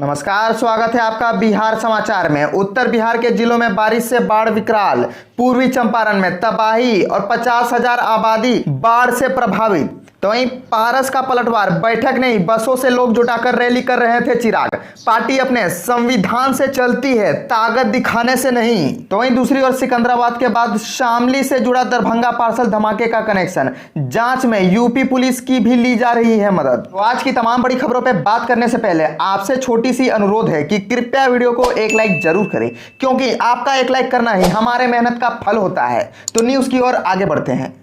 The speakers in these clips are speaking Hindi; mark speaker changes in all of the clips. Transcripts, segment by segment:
Speaker 1: नमस्कार, स्वागत है आपका बिहार समाचार में। उत्तर बिहार के जिलों में बारिश से बाढ़ विकराल, पूर्वी चंपारण में तबाही और 50,000 आबादी बाढ़ से प्रभावित। तो वहीं पारस का पलटवार, बैठक नहीं बसों से लोग जुटाकर रैली कर रहे थे चिराग। पार्टी अपने संविधान से चलती है, ताकत दिखाने से नहीं। तो वहीं दूसरी ओर सिकंदराबाद के बाद शामली से जुड़ा दरभंगा पार्सल धमाके का कनेक्शन, जांच में यूपी पुलिस की भी ली जा रही है मदद। तो आज की तमाम बड़ी खबरों पर बात करने से पहले आपसे छोटी सी अनुरोध है कि कृपया वीडियो को एक लाइक जरूर करें, क्योंकि आपका एक लाइक करना ही हमारे मेहनत का फल होता है। तो न्यूज की ओर आगे बढ़ते हैं।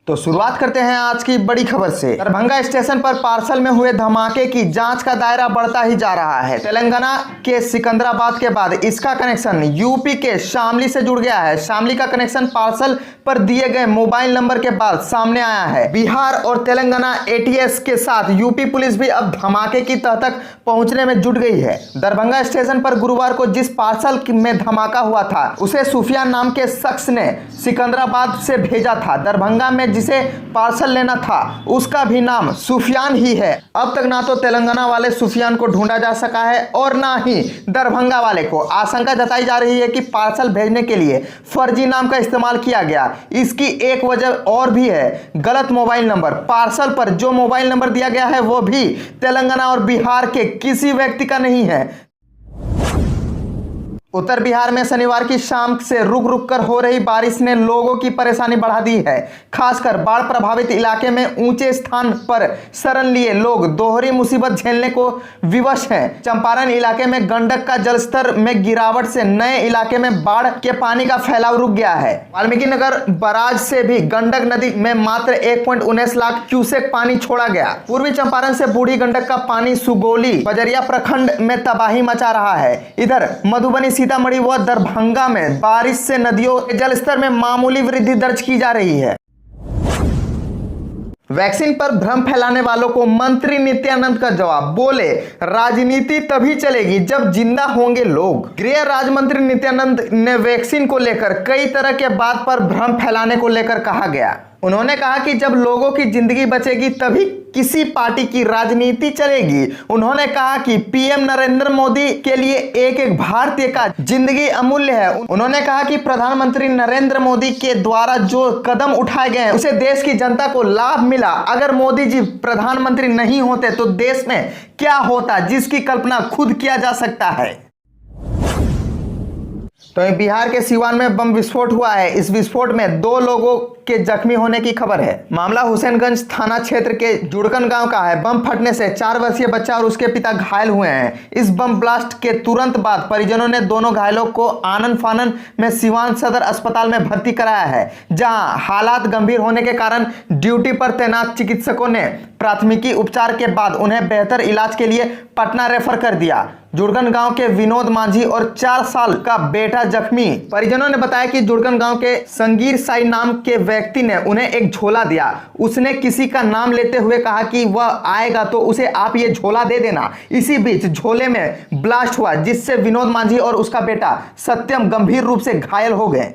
Speaker 1: तो शुरुआत करते हैं आज की बड़ी खबर से। दरभंगा स्टेशन पर पार्सल में हुए धमाके की जांच का दायरा बढ़ता ही जा रहा है। तेलंगाना के सिकंदराबाद के बाद इसका कनेक्शन यूपी के शामली से जुड़ गया है। शामली का कनेक्शन पार्सल पर दिए गए मोबाइल नंबर के बाद सामने आया है। बिहार और तेलंगाना एटीएस के साथ यूपी पुलिस भी अब धमाके की तह तक पहुंचने में जुट गई है। दरभंगा स्टेशन पर गुरुवार को जिस पार्सल में धमाका हुआ था उसे सुफियान नाम के शख्स ने सिकंदराबाद से भेजा था। दरभंगा में जिसे पार्सल लेना था उसका भी नाम सुफियान ही है। अब तक ना तो तेलंगाना वाले सुफियान को ढूंढा जा सका है और ना ही दरभंगा वाले को। आशंका जताई जा रही है कि पार्सल भेजने के लिए फर्जी नाम का इस्तेमाल किया गया। इसकी एक वजह और भी है, गलत मोबाइल नंबर। पार्सल पर जो मोबाइल नंबर दिया गया है वो भी तेलंगाना और बिहार के किसी व्यक्ति का नहीं है। उत्तर बिहार में शनिवार की शाम से रुक रुक कर हो रही बारिश ने लोगों की परेशानी बढ़ा दी है। खासकर बाढ़ प्रभावित इलाके में ऊंचे स्थान पर शरण लिए लोग दोहरी मुसीबत झेलने को विवश हैं। चंपारण इलाके में गंडक का जलस्तर में गिरावट से नए इलाके में बाढ़ के पानी का फैलाव रुक गया है। वाल्मीकि नगर बराज से भी गंडक नदी में मात्र 1.19 लाख क्यूसेक पानी छोड़ा गया। पूर्वी चंपारण से बूढ़ी गंडक का पानी सुगौली बजरिया प्रखंड में तबाही मचा रहा है। इधर मधुबनी, सीतामढ़ी व दरभंगा में बारिश से नदियों के जलस्तर में मामूली वृद्धि दर्ज की जा रही है। वैक्सीन पर भ्रम फैलाने वालों को मंत्री नित्यानंद का जवाब, बोले राजनीति तभी चलेगी जब जिंदा होंगे लोग। गृह राज्य मंत्री नित्यानंद ने वैक्सीन को लेकर कई तरह के बात पर भ्रम फैलाने को लेकर कहा गया। उन्होंने कहा कि जब लोगों की जिंदगी बचेगी तभी किसी पार्टी की राजनीति चलेगी। उन्होंने कहा कि पीएम नरेंद्र मोदी के लिए एक एक भारतीय का जिंदगी अमूल्य है। उन्होंने कहा कि प्रधानमंत्री नरेंद्र मोदी के द्वारा जो कदम उठाए गए उसे देश की जनता को लाभ मिला। अगर मोदी जी प्रधानमंत्री नहीं होते तो देश में क्या होता, जिसकी कल्पना खुद किया जा सकता है। तो बिहार के सीवान में बम विस्फोट हुआ है। इस विस्फोट में 2 लोगों के जख्मी होने की खबर है। मामला हुसैनगंज थाना क्षेत्र के जुड़कन गांव का है। बम फटने से 4 वर्षीय बच्चा और उसके पिता घायल हुए हैं। इस बम ब्लास्ट के तुरंत बाद परिजनों ने दोनों घायलों को आनन फानन में सीवान सदर अस्पताल में भर्ती कराया है, जहां हालात गंभीर होने के कारण ड्यूटी पर तैनात चिकित्सकों ने प्राथमिकी उपचार के बाद उन्हें बेहतर इलाज के लिए पटना रेफर कर दिया। जुड़कन गांव के विनोद मांझी और 4 साल का बेटा जख्मी। परिजनों ने बताया कि जुड़कन गांव के संगीर साई नाम के व्यक्ति ने उन्हें एक झोला दिया। उसने किसी का नाम लेते हुए कहा कि वह आएगा तो उसे आप ये झोला दे देना। इसी बीच झोले में ब्लास्ट हुआ, जिससे विनोद मांझी और उसका बेटा सत्यम गंभीर रूप से घायल हो गए।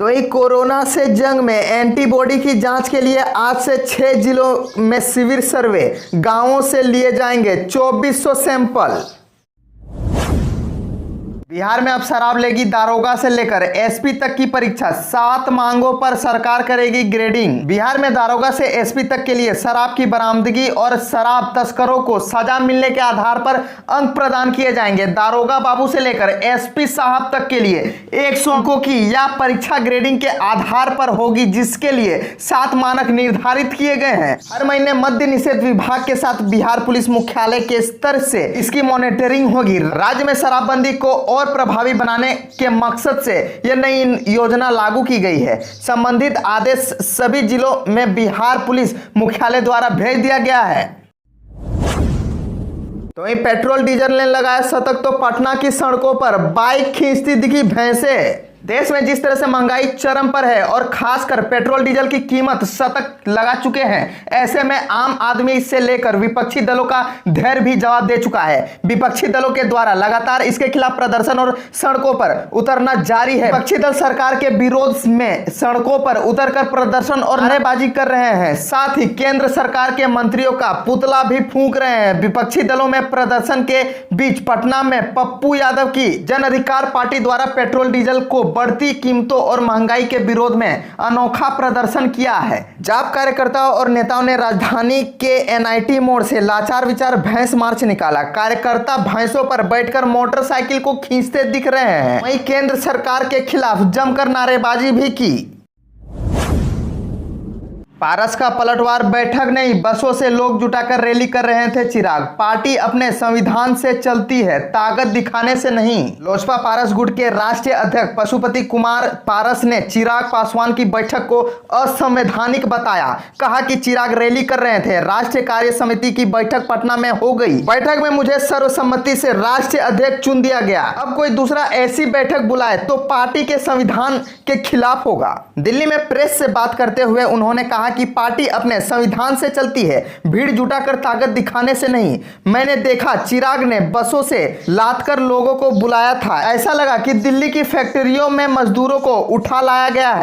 Speaker 1: तो एक कोरोना से जंग में एंटीबॉडी की जांच के लिए आज से 6 जिलों में सिविल सर्वे, गांवों से लिए जाएंगे 2400 सैंपल। बिहार में अब शराब लेगी दारोगा से लेकर एसपी तक की परीक्षा। 7 मांगों पर सरकार करेगी ग्रेडिंग। बिहार में दारोगा से एसपी तक के लिए शराब की बरामदगी और शराब तस्करों को सजा मिलने के आधार पर अंक प्रदान किए जाएंगे। दारोगा बाबू से लेकर एसपी साहब तक के लिए 100 अंकों की यह परीक्षा ग्रेडिंग के आधार पर होगी, जिसके लिए 7 मानक निर्धारित किए गए हैं। हर महीने मद्य निषेध विभाग के साथ बिहार पुलिस मुख्यालय के स्तर से इसकी मॉनिटरिंग होगी। राज्य में शराबबंदी को और प्रभावी बनाने के मकसद से यह नई योजना लागू की गई है। संबंधित आदेश सभी जिलों में बिहार पुलिस मुख्यालय द्वारा भेज दिया गया है। तो वहीं पेट्रोल डीजल ने लगाया शतक तो पटना की सड़कों पर बाइक खींचती दिखी भैंसे। देश में जिस तरह से महंगाई चरम पर है और खासकर पेट्रोल डीजल की कीमत शतक लगा चुके हैं, ऐसे में आम आदमी इससे लेकर विपक्षी दलों का धैर्य भी जवाब दे चुका है। विपक्षी दलों के द्वारा लगातार इसके खिलाफ प्रदर्शन और सड़कों पर उतरना जारी है। विपक्षी दल सरकार के विरोध में सड़कों पर उतरकर प्रदर्शन और नारेबाजी कर रहे हैं, साथ ही केंद्र सरकार के मंत्रियों का पुतला भी फूंक रहे हैं। विपक्षी दलों में प्रदर्शन के बीच पटना में पप्पू यादव की जन अधिकार पार्टी द्वारा पेट्रोल डीजल को बढ़ती कीमतों और महंगाई के विरोध में अनोखा प्रदर्शन किया है। जाप कार्यकर्ताओं और नेताओं ने राजधानी के एनआईटी मोड़ से लाचार विचार भैंस मार्च निकाला। कार्यकर्ता भैंसों पर बैठकर मोटरसाइकिल को खींचते दिख रहे हैं। वहीं केंद्र सरकार के खिलाफ जमकर नारेबाजी भी की। पारस का पलटवार बैठक नहीं, बसों से लोग जुटाकर रैली कर रहे थे चिराग। पार्टी अपने संविधान से चलती है, ताकत दिखाने से नहीं। लोजपा पारस गुट के राष्ट्रीय अध्यक्ष पशुपति कुमार पारस ने चिराग पासवान की बैठक को असंवैधानिक बताया। कहा कि चिराग रैली कर रहे थे। राष्ट्रीय कार्य समिति की बैठक पटना में हो गई। बैठक में मुझे सर्वसम्मति से राष्ट्रीय अध्यक्ष चुन दिया गया। अब कोई दूसरा ऐसी बैठक बुलाए तो पार्टी के संविधान के खिलाफ होगा। दिल्ली में प्रेस से बात करते हुए उन्होंने कहा कि पार्टी अपने संविधान से चलती है, भीड़ जुटाकर ताकत दिखाने से नहीं। मैंने देखा चिराग ने बसों से लादकर लोगों को बुलाया था, ऐसा लगा कि दिल्ली की फैक्ट्रियों में मजदूरों को उठा लाया गया है।